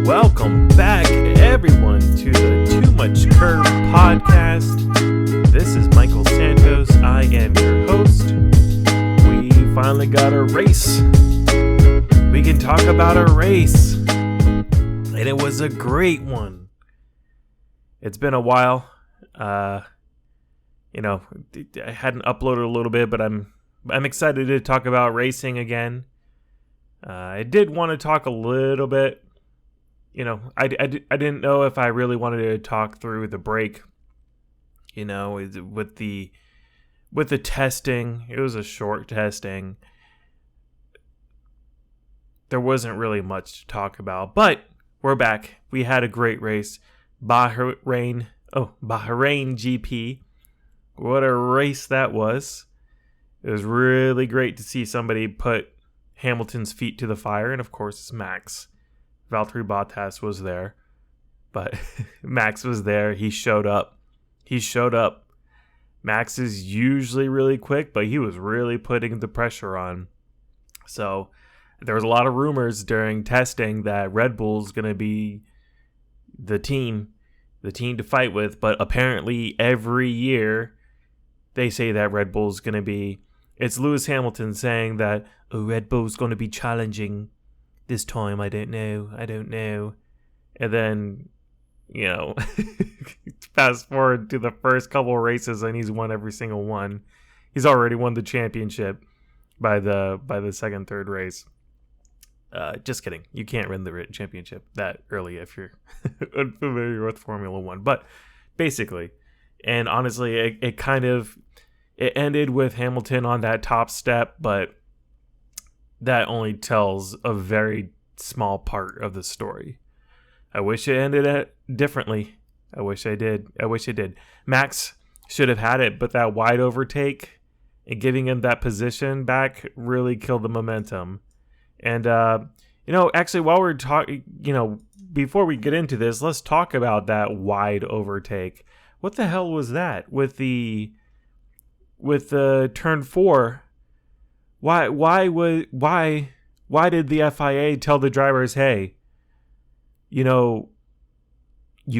Welcome back, everyone, to the Too Much Curve podcast. This is Michael Santos. I am your host. We finally got a race. We can talk about a race. And it was a great one. It's been a while. I hadn't uploaded a little bit, but I'm excited to talk about racing again. I did want to talk a little bit. I didn't know if I really wanted to talk through the break. With the testing, it was a short testing. There wasn't really much to talk about, but we're back. We had a great race. Bahrain GP. What a race that was. It was really great to see somebody put Hamilton's feet to the fire, and of course it's Max. Valtteri Bottas was there, but Max was there. He showed up. Max is usually really quick, but he was really putting the pressure on. So there was a lot of rumors during testing that Red Bull's going to be the team to fight with, but apparently every year they say that Red Bull's going to be. It's Lewis Hamilton saying that Red Bull's going to be challenging this time. I don't know. And then, fast forward to the first couple races and he's won every single one. He's already won the championship by the second, third race. Just kidding. You can't win the championship that early if you're unfamiliar with Formula One. But basically, and honestly, it ended with Hamilton on that top step, but that only tells a very small part of the story. I wish it ended differently. I wish it did. Max should have had it, but that wide overtake and giving him that position back really killed the momentum. And, actually, while we're talking, before we get into this, let's talk about that wide overtake. What the hell was that with the turn 4? Why did the FIA tell the drivers, hey, you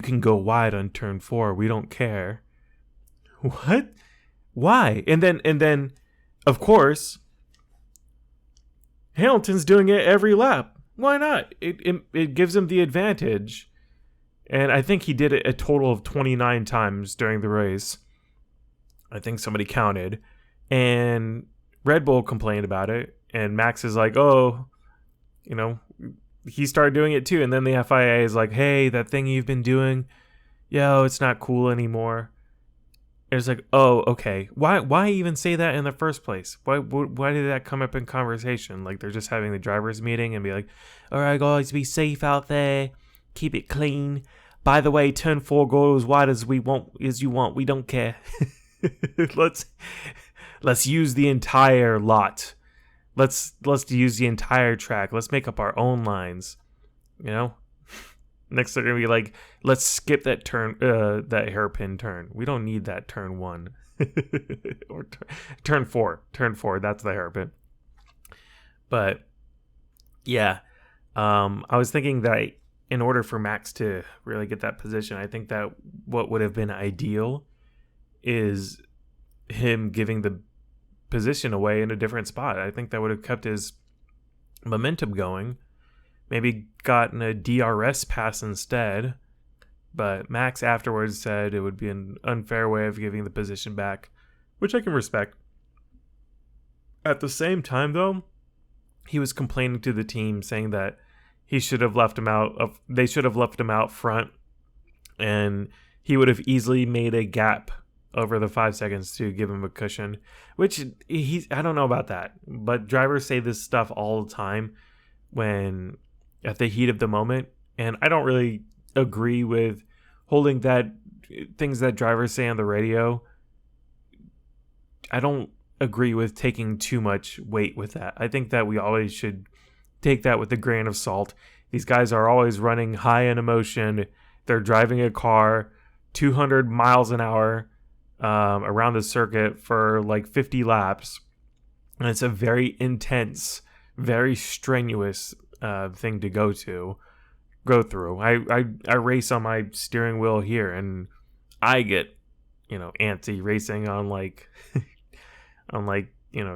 can go wide on turn 4. We don't care. What? Why? And then, of course, Hamilton's doing it every lap. Why not? It gives him the advantage. And I think he did it a total of 29 times during the race. I think somebody counted. And Red Bull complained about it. And Max is like, he started doing it too. And then the FIA is like, hey, that thing you've been doing, it's not cool anymore. It's like, oh, okay. Why even say that in the first place? Why did that come up in conversation? Like they're just having the drivers meeting and be like, all right, guys, be safe out there. Keep it clean. By the way, turn 4 go as wide as you want. We don't care. Let's use the entire lot. Let's use the entire track. Let's make up our own lines. Next they're gonna be like, let's skip that turn, that hairpin turn. We don't need that turn 1 or turn 4. Turn 4. That's the hairpin. But yeah, I was thinking that in order for Max to really get that position, I think that what would have been ideal is him giving the position away in a different spot. I think that would have kept his momentum going. Maybe gotten a DRS pass instead. But Max afterwards said it would be an unfair way of giving the position back, which I can respect. At the same time, though, he was complaining to the team, saying that they should have left him out front, and he would have easily made a gap over the 5 seconds to give him a cushion, which I don't know about that, but drivers say this stuff all the time when at the heat of the moment, and I don't really agree with holding that things that drivers say on the radio. I don't agree with taking too much weight with that. I think that we always should take that with a grain of salt. These guys are always running high in emotion. They're driving a car 200 miles an hour around the circuit for like 50 laps. And it's a very intense, very strenuous thing to go to. go through. I race on my steering wheel here, and I get, antsy racing on like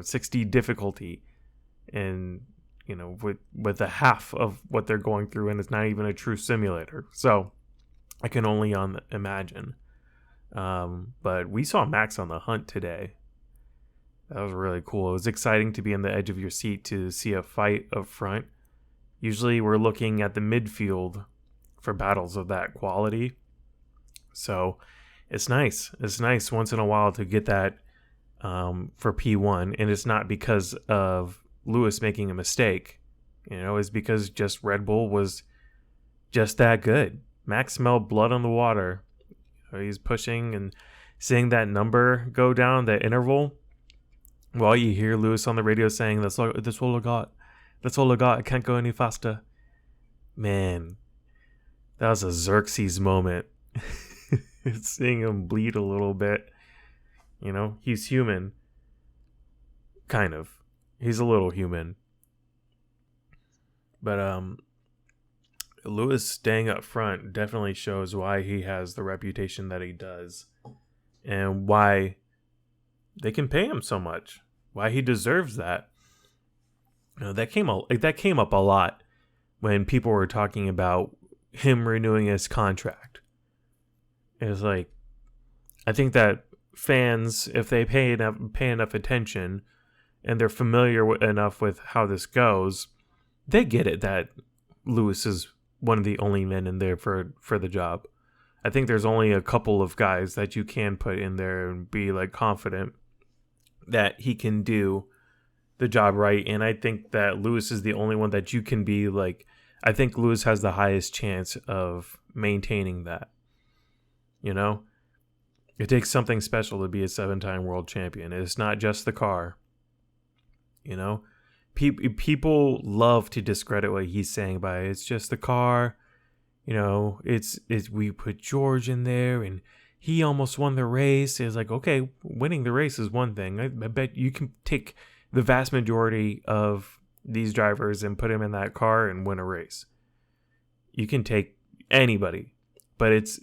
60 difficulty, and with a half of what they're going through, and it's not even a true simulator. So I can only imagine. But we saw Max on the hunt today. That was really cool. It was exciting to be on the edge of your seat to see a fight up front. Usually we're looking at the midfield for battles of that quality. So it's nice. It's nice once in a while to get that for P1. And it's not because of Lewis making a mistake. It's because just Red Bull was just that good. Max smelled blood on the water. He's pushing and seeing that number go down, that interval. While you hear Lewis on the radio saying, that's all I got. That's all I got. I can't go any faster. Man, that was a Xerxes moment. Seeing him bleed a little bit. He's human. Kind of. He's a little human. But Lewis staying up front definitely shows why he has the reputation that he does. And why they can pay him so much. Why he deserves that. That came up a lot when people were talking about him renewing his contract. It's like, I think that fans, if they pay enough attention and they're familiar enough with how this goes, they get it that Lewis is one of the only men in there for the job. I think there's only a couple of guys that you can put in there and be like confident that he can do the job right. And I think that Lewis is the only one that you can be like, I think Lewis has the highest chance of maintaining that. It takes something special to be a 7-time world champion. It's not just the car. People love to discredit what he's saying by it's just the car. It's we put George in there and he almost won the race. It's like, okay, winning the race is one thing. I bet you can take the vast majority of these drivers and put them in that car and win a race. You can take anybody, but it's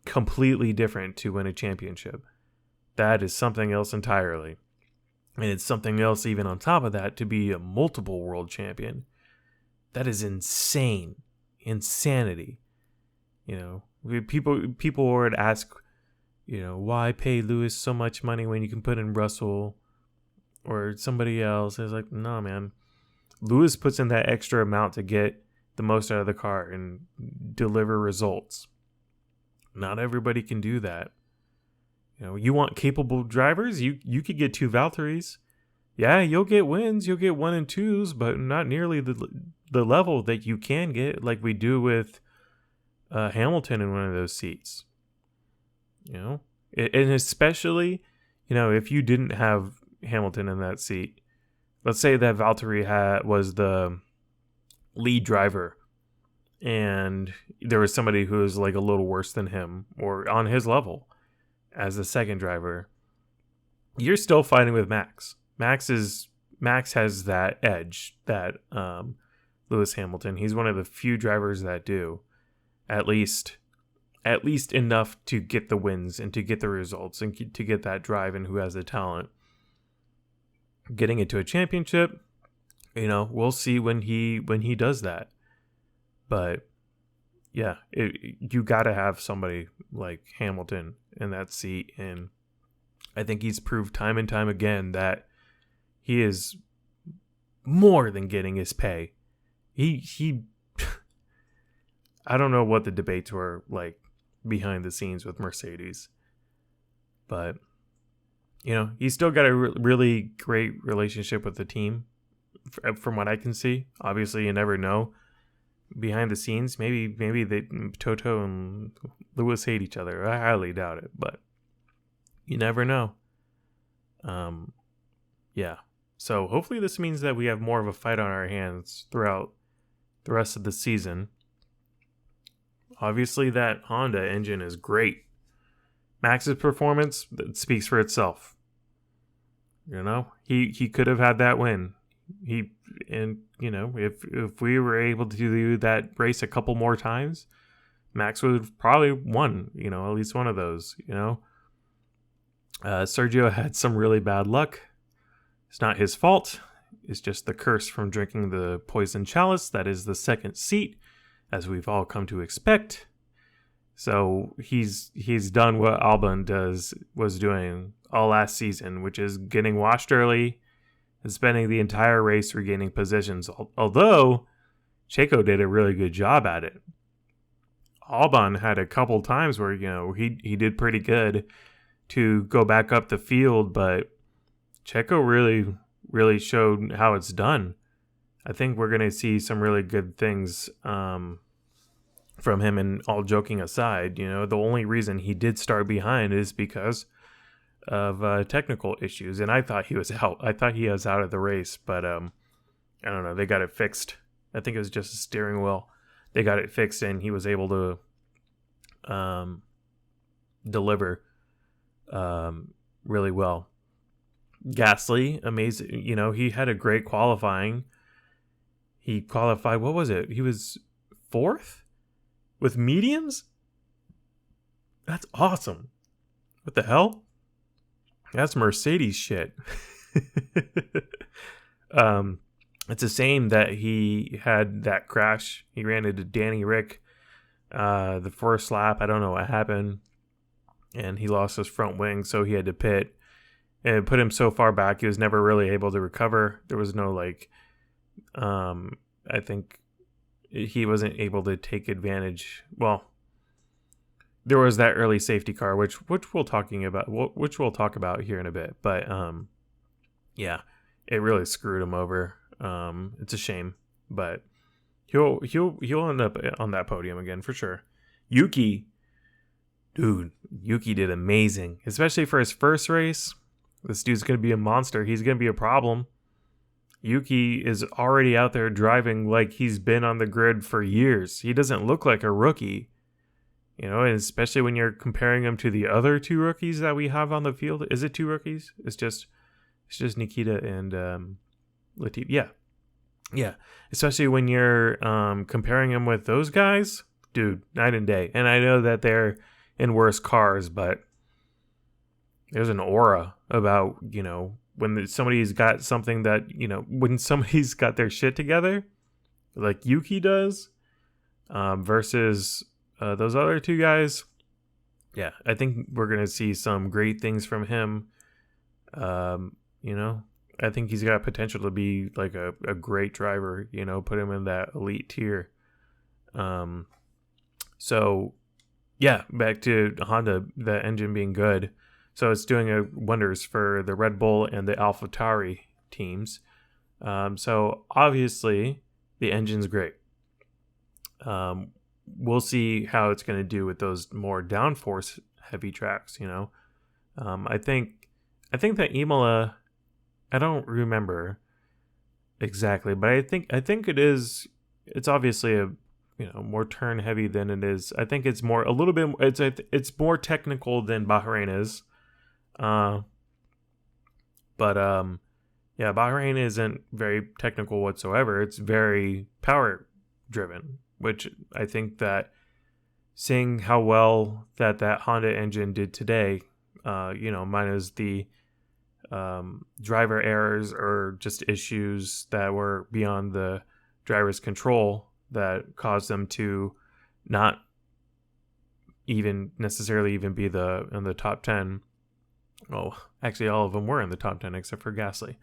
completely different to win a championship. That is something else entirely. And it's something else even on top of that to be a multiple world champion. That is insane. Insanity. People would ask, why pay Lewis so much money when you can put in Russell or somebody else? It's like, no, man. Lewis puts in that extra amount to get the most out of the car and deliver results. Not everybody can do that. You want capable drivers? You could get 2 Valtteries. Yeah, you'll get wins. You'll get 1 and 2s, but not nearly the level that you can get like we do with Hamilton in one of those seats. And especially, if you didn't have Hamilton in that seat, let's say that Valtteri was the lead driver and there was somebody who was like a little worse than him or on his level as the second driver, you're still fighting with Max. Max has that edge that Lewis Hamilton. He's one of the few drivers that do at least enough to get the wins and to get the results and to get that drive and who has the talent. Getting into a championship, we'll see when he does that. But yeah, you got to have somebody like Hamilton in that seat, and I think he's proved time and time again that he is more than getting his pay. He I don't know what the debates were like behind the scenes with Mercedes, but he's still got a really great relationship with the team from what I can see. Obviously, you never know. Behind the scenes, maybe Toto and Lewis hate each other. I highly doubt it, but you never know. Yeah. So hopefully this means that we have more of a fight on our hands throughout the rest of the season. Obviously, that Honda engine is great. Max's performance speaks for itself. He could have had that win. If we were able to do that race a couple more times, Max would have probably won, at least one of those, Sergio had some really bad luck. It's not his fault. It's just the curse from drinking the poison chalice that is the second seat, as we've all come to expect. So he's done what Albon was doing all last season, which is getting washed early and spending the entire race regaining positions. Although Checo did a really good job at it. Albon had a couple times where he did pretty good to go back up the field, but Checo really showed how it's done. I think we're going to see some really good things from him, and all joking aside, the only reason he did start behind is because of technical issues, and I thought he was out. I thought he was out of the race, but I don't know. They got it fixed. I think it was just a steering wheel. They got it fixed, and he was able to deliver really well. Gasly, amazing. He had a great qualifying. He qualified, what was it? He was 4th with mediums? That's awesome. What the hell? That's Mercedes shit. It's a shame that he had that crash. He ran into Danny Rick the first lap. I don't know what happened. And he lost his front wing, so he had to pit. And it put him so far back, he was never really able to recover. There was no, I think he wasn't able to take advantage. Well, there was that early safety car, which we'll talk about here in a bit. But yeah, it really screwed him over. It's a shame, but he'll end up on that podium again for sure. Yuki did amazing, especially for his first race. This dude's gonna be a monster. He's gonna be a problem. Yuki is already out there driving like he's been on the grid for years. He doesn't look like a rookie. And especially when you're comparing him to the other 2 rookies that we have on the field. Is it 2 rookies? It's just Nikita and Latifi. Yeah. Especially when you're comparing him with those guys, dude, night and day. And I know that they're in worse cars, but there's an aura about when somebody's got something that when somebody's got their shit together, like Yuki does, versus those other 2 guys. Yeah, I think we're going to see some great things from him. I think he's got potential to be like a great driver, put him in that elite tier. So, yeah, back to Honda, the engine being good. So it's doing wonders for the Red Bull and the AlphaTauri teams. So obviously the engine's great. We'll see how it's going to do with those more downforce heavy tracks. I think that Imola, I don't remember exactly, but I think it's obviously a more turn heavy than it is. I think it's more it's more technical than Bahrain is. But Bahrain isn't very technical whatsoever. It's very power driven, which I think that seeing how well that Honda engine did today, minus the driver errors or just issues that were beyond the driver's control that caused them to not even necessarily be in the top 10. Oh, actually, all of them were in the top 10 except for Gasly.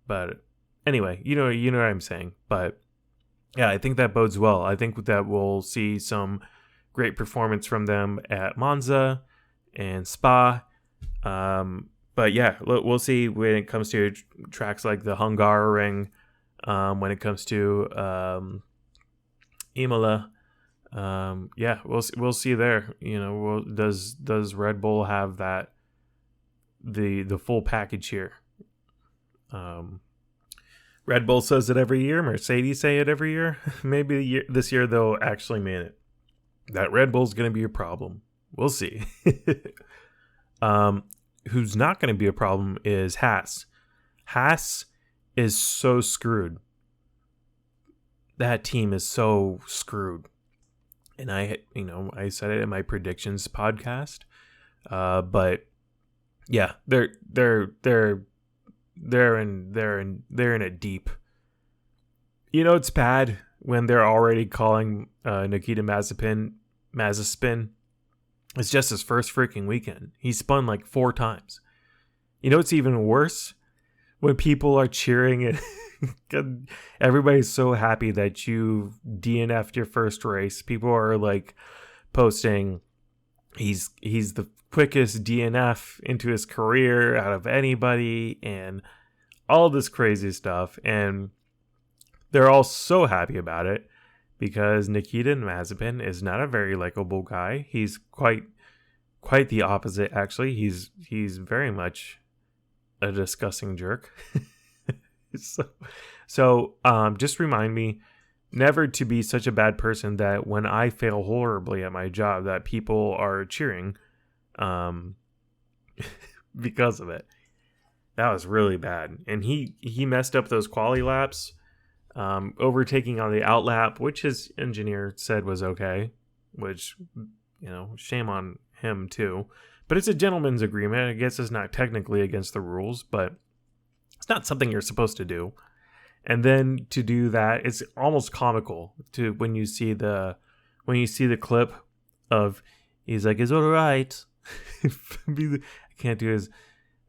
But anyway, you know what I'm saying. But yeah, I think that bodes well. I think that we'll see some great performance from them at Monza and Spa. But yeah, we'll see when it comes to tracks like the Hungaroring, when it comes to Imola. Yeah, we'll see there. Does Red Bull have that the full package here? Red Bull says it every year. Mercedes say it every year. Maybe this year they'll actually mean it. That Red Bull's going to be a problem. We'll see. Who's not going to be a problem is Haas. Haas is so screwed. That team is so screwed. And I said it in my predictions podcast. But yeah, they're in it deep. It's bad when they're already calling Nikita Mazepin. It's just his first freaking weekend. He spun like 4 times. It's even worse when people are cheering and everybody's so happy that you DNF'd your first race. People are like posting he's the quickest DNF into his career out of anybody and all this crazy stuff. And they're all so happy about it because Nikita Mazepin is not a very likable guy. He's quite the opposite, actually. He's very much a disgusting jerk. So just remind me never to be such a bad person that when I fail horribly at my job that people are cheering because of it. That was really bad. And he messed up those quali laps, overtaking on the out lap, which his engineer said was okay, which, shame on him too. But it's a gentleman's agreement. I guess it's not technically against the rules, but it's not something you're supposed to do. And then to do that, it's almost comical to when you see the clip of he's like, "It's all right." I can't do his.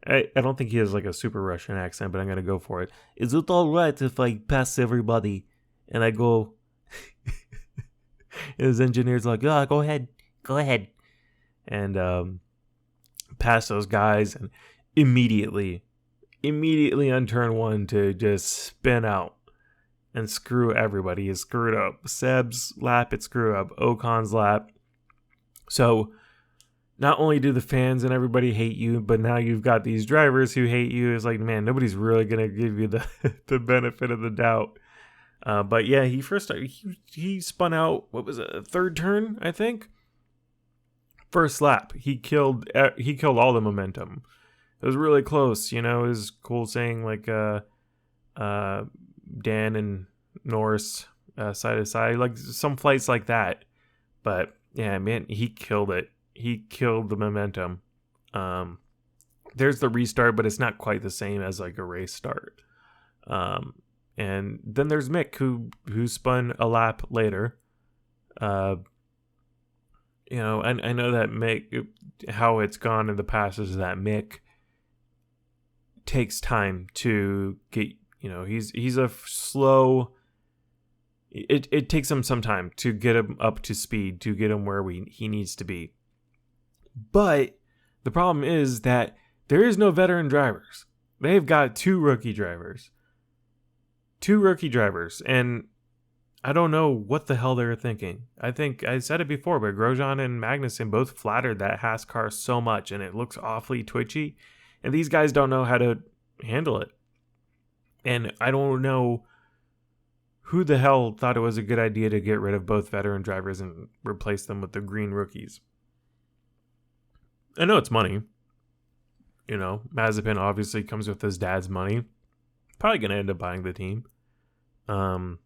I don't think he has like a super Russian accent, but I'm gonna go for it. Is it all right if I pass everybody and I go? His engineer's like, "Yeah, go ahead, and pass those guys, and immediately on turn 1 to just spin out and screw everybody. It screwed up Seb's lap, it screwed up Ocon's lap. So not only do the fans and everybody hate you, but now you've got these drivers who hate you. It's like, man, nobody's really going to give you the benefit of the doubt. But yeah, he spun out, what was it, a third turn, I think? First lap. He killed all the momentum. It was really close, It was cool saying like Dan and Norris side to side, like some flights like that. But yeah, man, he killed it. He killed the momentum. There's the restart, but it's not quite the same as like a race start. And then there's Mick who spun a lap later. And I know that Mick, how it's gone in the past is that Mick takes time to get, he's a slow. It takes him some time to get him up to speed, to get him where he needs to be. But the problem is that there is no veteran drivers. They've got 2 rookie drivers. And I don't know what the hell they're thinking. I think I said it before, but Grosjean and Magnussen both flattered that Haas car so much, and it looks awfully twitchy. And these guys don't know how to handle it. And I don't know who the hell thought it was a good idea to get rid of both veteran drivers and replace them with the green rookies. I know it's money. Mazepin obviously comes with his dad's money. Probably going to end up buying the team. And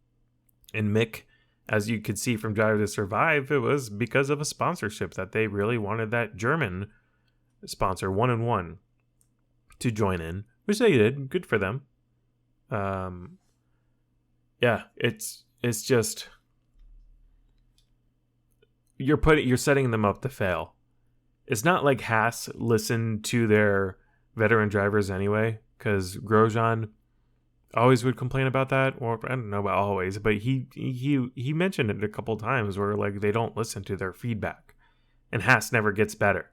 Mick, as you could see from Drive to Survive, it was because of a sponsorship that they really wanted that German sponsor, 1&1, to join in, which they did. Good for them. Yeah, it's just you're setting them up to fail. It's not like Haas listened to their veteran drivers anyway, because Grosjean always would complain about that, or I don't know about always, but he mentioned it a couple times where like they don't listen to their feedback, and Haas never gets better.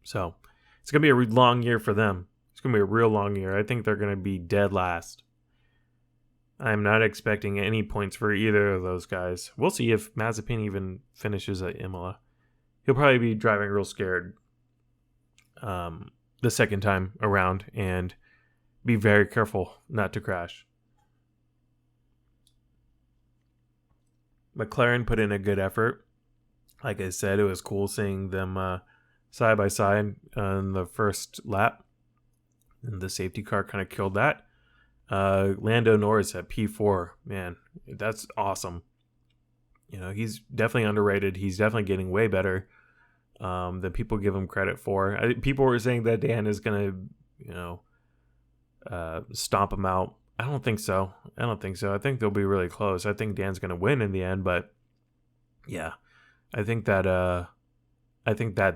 So it's gonna be a long year for them. It's gonna be a real long year. I think they're gonna be dead last. I'm not expecting any points for either of those guys. We'll see if Mazepin even finishes at Imola. He'll probably be driving real scared the second time around and be very careful not to crash. McLaren put in a good effort. Like I said, it was cool seeing them side by side on the first lap. and the safety car kind of killed that. Lando Norris at P4, man, that's awesome. He's definitely underrated. He's definitely getting way better than people give him credit for. People were saying that Dan is gonna, stomp him out. I don't think so. I think they'll be really close. I think Dan's gonna win in the end, but yeah, I think that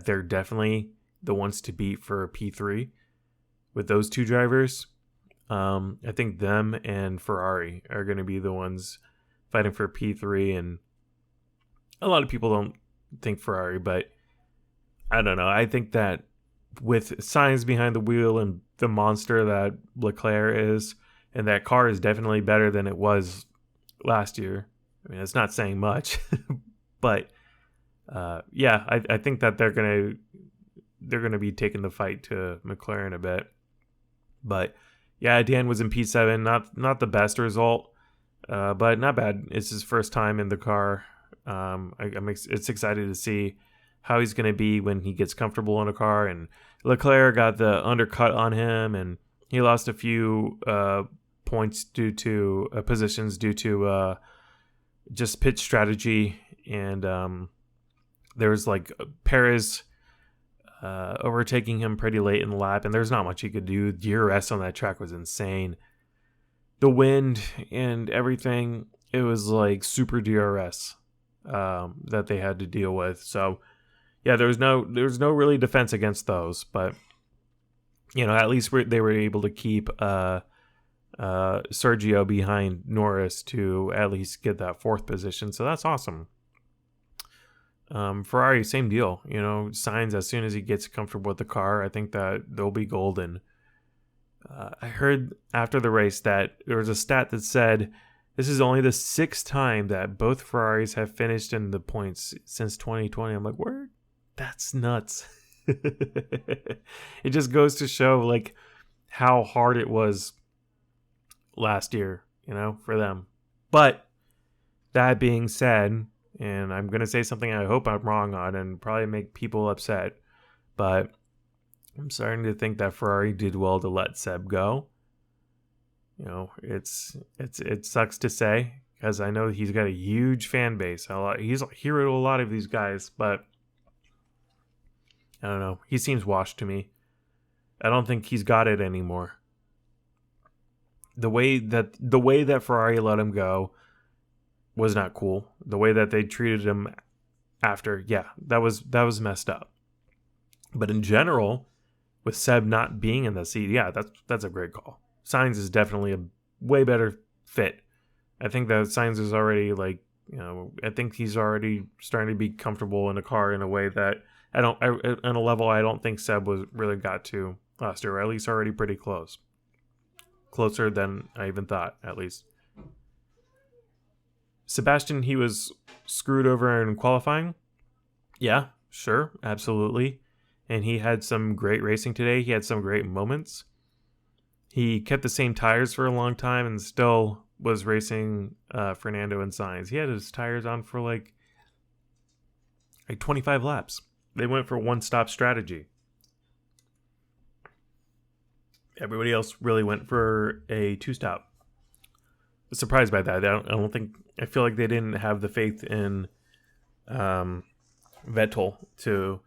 they're definitely the ones to beat for P3 with those two drivers. I think them and Ferrari are going to be the ones fighting for P3, and a lot of people don't think Ferrari, but I don't know. I think that with Sainz behind the wheel and the monster that Leclerc is, and that car is definitely better than it was last year. I mean, it's not saying much, but yeah, I think that they're gonna be taking the fight to McLaren a bit. But yeah, Dan was in P7, not the best result, but not bad. It's his first time in the car. It's excited to see how he's going to be when he gets comfortable in a car. And Leclerc got the undercut on him, and he lost a few points due to positions due to just pit strategy. And there was like Perez overtaking him pretty late in the lap, and there's not much he could do. DRS on that track was insane. The wind and everything, it was like super DRS that they had to deal with. So yeah, there was no really defense against those, but at least they were able to keep Sergio behind Norris to at least get that fourth position. So that's awesome. Ferrari, same deal. Sainz, as soon as he gets comfortable with the car, I think that they'll be golden. I heard after the race that there was a stat that said this is only the 6th time that both Ferraris have finished in the points since 2020. I'm like, word? That's nuts. It just goes to show like how hard it was last year, for them. But that being said, and I'm going to say something I hope I'm wrong on and probably make people upset, but I'm starting to think that Ferrari did well to let Seb go. It sucks to say because I know he's got a huge fan base. He's a hero to a lot of these guys, but I don't know. He seems washed to me. I don't think he's got it anymore. The way that Ferrari let him go was not cool. The way that they treated him after, yeah, that was messed up. But in general, with Seb not being in the seat, yeah, that's a great call. Sainz is definitely a way better fit. I think that Sainz is already I think he's already starting to be comfortable in a car in a way that on a level I don't think Seb was really got to last year, or at least already pretty close. Closer than I even thought, at least. Sebastian, he was screwed over in qualifying. Yeah, sure, absolutely. And he had some great racing today. He had some great moments. He kept the same tires for a long time and still was racing Fernando and Sainz. He had his tires on for like 25 laps. They went for one-stop strategy. Everybody else really went for a two-stop. Surprised by that. I feel like they didn't have the faith in Vettel to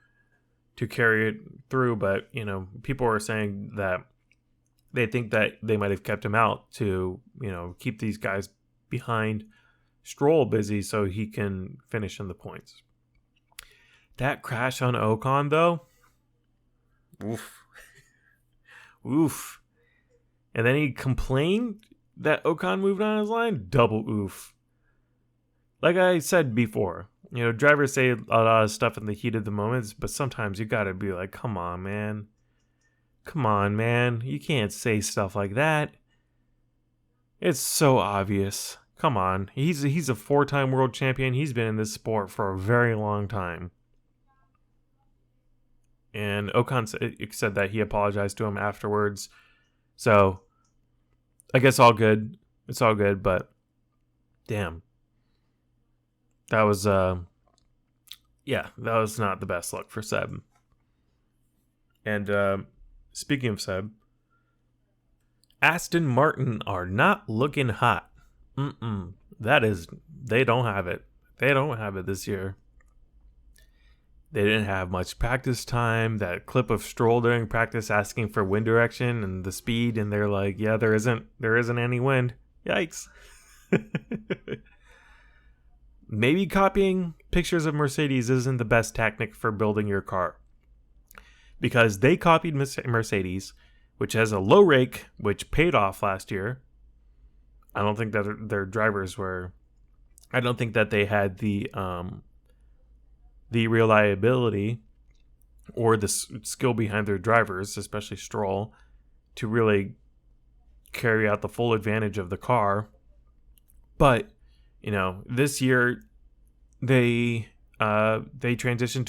carry it through, but people are saying that they think that they might have kept him out to keep these guys behind Stroll busy so he can finish in the points. That crash on Ocon though, oof. And then he complained that Ocon moved on his line. Double oof. Like I said before, drivers say a lot of stuff in the heat of the moments, but sometimes you gotta be like, come on, man. You can't say stuff like that. It's so obvious. Come on. He's a 4-time world champion. He's been in this sport for a very long time. And Ocon said that he apologized to him afterwards. So, I guess all good. It's all good, but damn. That was that was not the best luck for Seb. And speaking of Seb, Aston Martin are not looking hot. They don't have it. They don't have it this year. They didn't have much practice time. That clip of Stroll during practice asking for wind direction and the speed, and they're like, yeah, there isn't any wind. Yikes. Maybe copying pictures of Mercedes isn't the best tactic for building your car. Because they copied Mercedes, which has a low rake, which paid off last year. I don't think that their drivers were... I don't think that they had the reliability or the skill behind their drivers, especially Stroll, to really carry out the full advantage of the car. But, this year they transitioned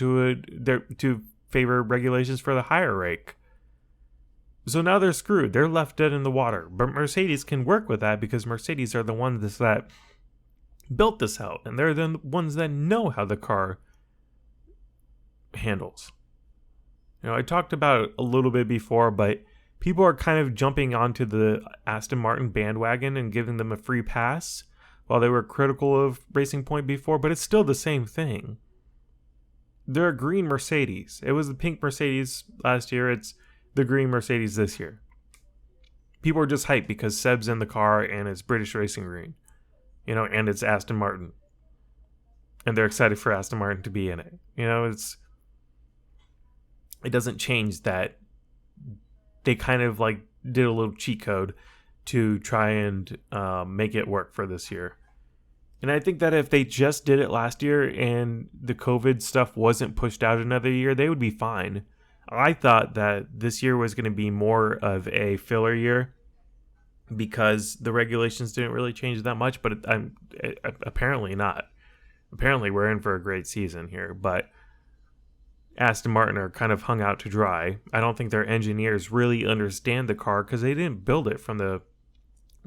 to favor regulations for the higher rake. So now they're screwed. They're left dead in the water. But Mercedes can work with that because Mercedes are the ones that built this out, and they're the ones that know how the car handles. I talked about it a little bit before, but people are kind of jumping onto the Aston Martin bandwagon and giving them a free pass while they were critical of Racing Point before, but it's still the same thing. They're a green Mercedes. It was the pink Mercedes last year. It's the green Mercedes this year. People are just hyped because Seb's in the car and it's British Racing Green. And it's Aston Martin. And they're excited for Aston Martin to be in it. It doesn't change that they kind of did a little cheat code to try and make it work for this year. And I think that if they just did it last year and the COVID stuff wasn't pushed out another year, they would be fine. I thought that this year was going to be more of a filler year because the regulations didn't really change that much, but apparently not. Apparently we're in for a great season here, but Aston Martin are kind of hung out to dry. I don't think their engineers really understand the car because they didn't build it from the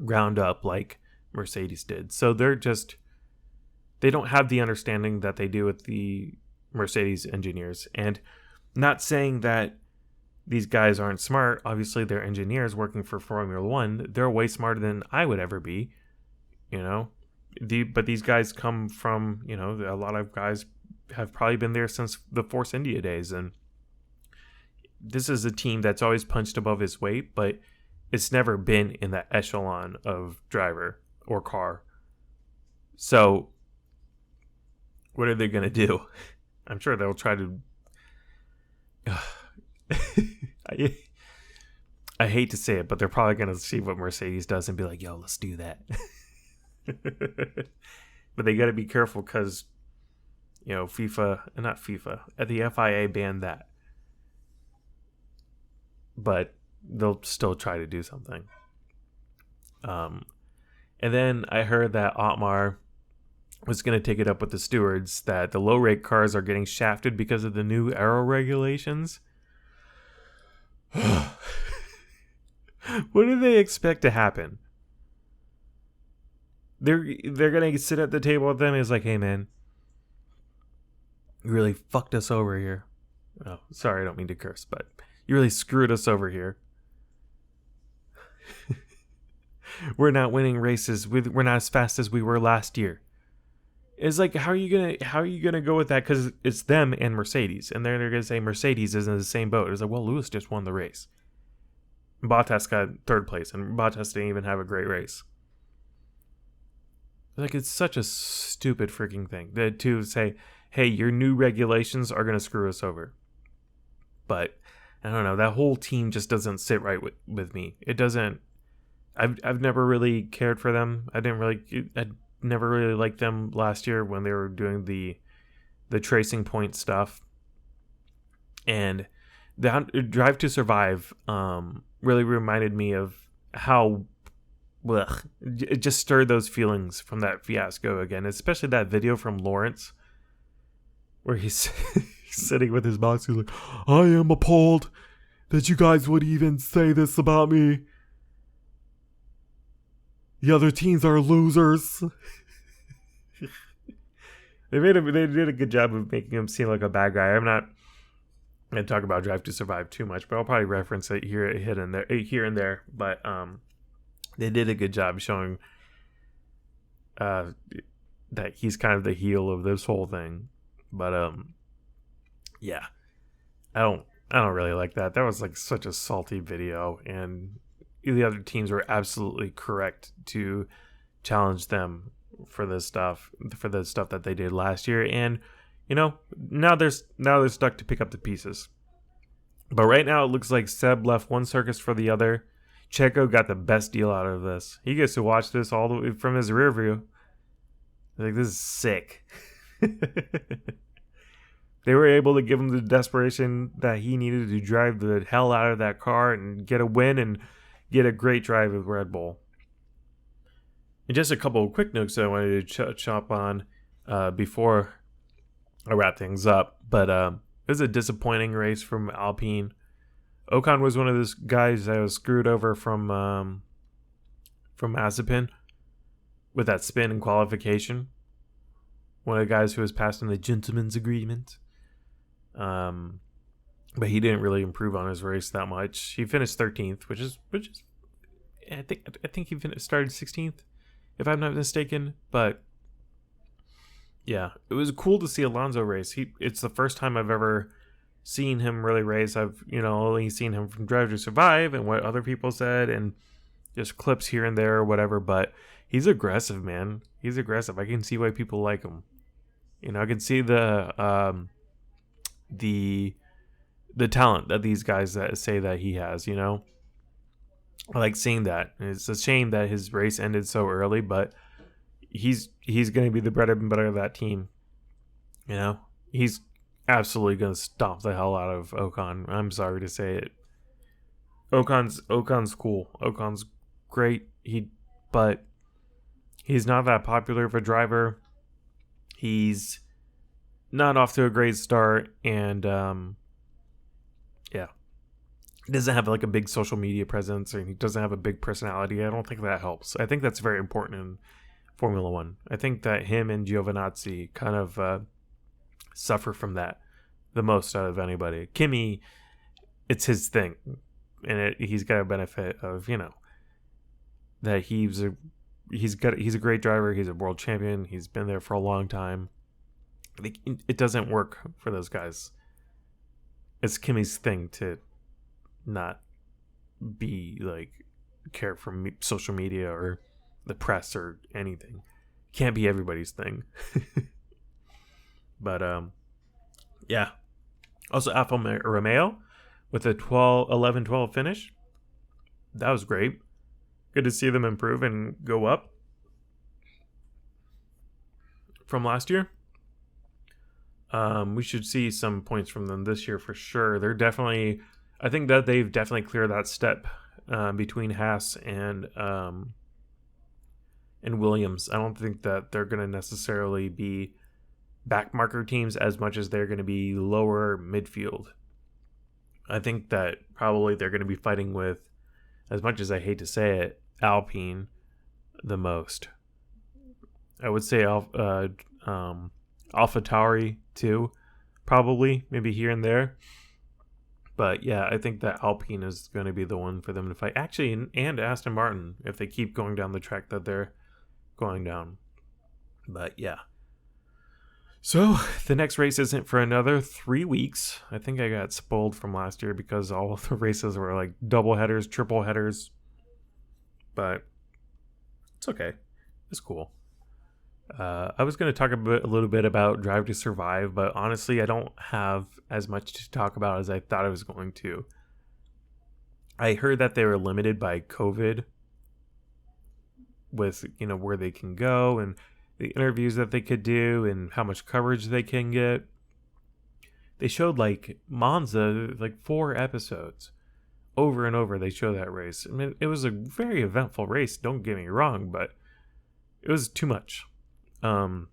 ground up like Mercedes did. So they don't have the understanding that they do with the Mercedes engineers. And not saying that these guys aren't smart. Obviously, they're engineers working for Formula One. They're way smarter than I would ever be, But these guys come from, a lot of guys have probably been there since the Force India days. And this is a team that's always punched above its weight, but it's never been in that echelon of driver or car. So what are they going to do? I'm sure they'll try to... I hate to say it, but they're probably going to see what Mercedes does and be like, yo, let's do that. But they got to be careful because, the FIA banned that. But they'll still try to do something. And then I heard that Otmar was going to take it up with the stewards that the low rake cars are getting shafted because of the new aero regulations. What do they expect to happen? They're gonna sit at the table with them and it's like, hey man, you really fucked us over here. Oh, sorry, I don't mean to curse, but you really screwed us over here. We're not winning races. We're not as fast as we were last year. It's like, how are you gonna go with that? Because it's them and Mercedes, and they're gonna say Mercedes is in the same boat. It's like, well, Lewis just won the race. Bottas got third place, and Bottas didn't even have a great race. Like, it's such a stupid freaking thing to say, hey, your new regulations are gonna screw us over. But I don't know. That whole team just doesn't sit right with me. It doesn't. I've never really cared for them. I never really liked them last year when they were doing the tracing point stuff. And the Drive to Survive really reminded me of how it just stirred those feelings from that fiasco again, especially that video from Lawrence where he's sitting with his box. He's like, I am appalled that you guys would even say this about me. The other teams are losers. They did a good job of making him seem like a bad guy. I'm not going to talk about Drive to Survive too much, but I'll probably reference it here and there. But They did a good job showing that he's kind of the heel of this whole thing. But yeah, I don't really like that. That was like such a salty video, and the other teams were absolutely correct to challenge them for this stuff, for the stuff that they did last year. And now they're stuck to pick up the pieces. But right now it looks like Seb left one circus for the other. Checo got the best deal out of this. He gets to watch this all the way from his rear view. Like, this is sick. They were able to give him the desperation that he needed to drive the hell out of that car and get a win and get a great drive with Red Bull. And just a couple of quick notes that I wanted to chop on before I wrap things up. But it was a disappointing race from Alpine. Ocon was one of those guys that was screwed over from Mazepin with that spin in qualification. One of the guys who was passed in the gentleman's agreement. But he didn't really improve on his race that much. He finished 13th, which is I think he started 16th, if I'm not mistaken. But yeah, it was cool to see Alonso race. It's the first time I've ever seen him really race. I've only seen him from Drive to Survive and what other people said and just clips here and there or whatever. But he's aggressive, man. He's aggressive. I can see why people like him. I can see the talent that these guys that say that he has. I like seeing that. It's a shame that his race ended so early, but he's going to be the bread and butter of that team. He's absolutely going to stomp the hell out of Ocon. I'm sorry to say it. Ocon's cool. Ocon's great. But he's not that popular of a driver. He's not off to a great start, and yeah, he doesn't have like a big social media presence, and he doesn't have a big personality. I don't think that helps. I think that's very important in Formula One. I think that him and Giovinazzi kind of suffer from that the most out of anybody. Kimi, it's his thing, and he's got a benefit of that he's a great driver. He's a world champion. He's been there for a long time. It doesn't work for those guys. It's Kimi's thing to not be care for social media or the press or anything. Can't be everybody's thing. But yeah. Also Alfa Romeo with a 11-12 finish. That was great. Good to see them improve and go up from last year. We should see some points from them this year for sure. I think that they've definitely cleared that step between Haas and Williams. I don't think that they're going to necessarily be backmarker teams as much as they're going to be lower midfield. I think that probably they're going to be fighting with, as much as I hate to say it, Alpine the most. I would say AlphaTauri too, probably, maybe here and there. But yeah, I think that Alpine is going to be the one for them to fight. Actually, and Aston Martin, if they keep going down the track that they're going down. But yeah. So the next race isn't for another 3 weeks. I think I got spoiled from last year because all of the races were like double headers, triple headers. But it's okay. It's cool. I was going to talk a little bit about Drive to Survive, but honestly, I don't have as much to talk about as I thought I was going to. I heard that they were limited by COVID with, where they can go and the interviews that they could do and how much coverage they can get. They showed Monza, 4 episodes. Over and over, they show that race. I mean, it was a very eventful race, don't get me wrong, but it was too much. And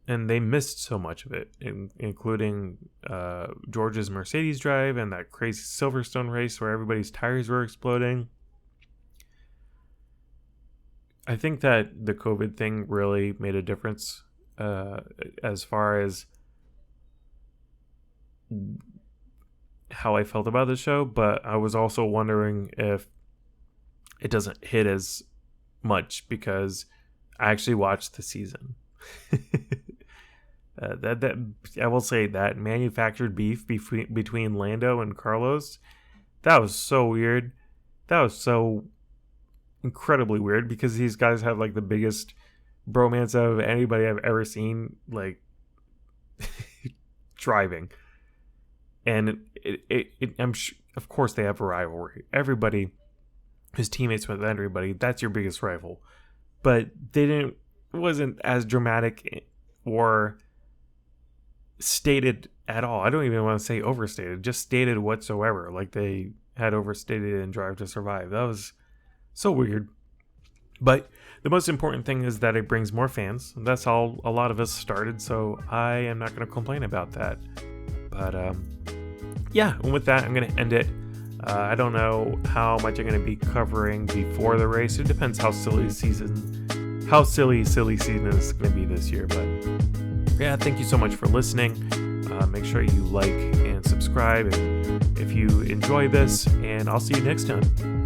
they missed so much of it, including George's Mercedes drive and that crazy Silverstone race where everybody's tires were exploding. I think that the COVID thing really made a difference as far as how I felt about the show, but I was also wondering if it doesn't hit as much because I actually watched the season. That I will say that manufactured beef between Lando and Carlos, that was so weird. That was so incredibly weird because these guys have like the biggest bromance of anybody I've ever seen, like driving. And of course they have a rivalry. Everybody is teammates with everybody. That's your biggest rival. But it wasn't as dramatic or stated at all. I don't even want to say overstated, just stated whatsoever. Like they had overstated in Drive to Survive. That was so weird. But the most important thing is that it brings more fans. That's how a lot of us started, so I am not going to complain about that. But yeah, and with that, I'm going to end it. I don't know how much I'm going to be covering before the race. It depends how silly season is going to be this year. But yeah, thank you so much for listening. Make sure you like and subscribe if you enjoy this, and I'll see you next time.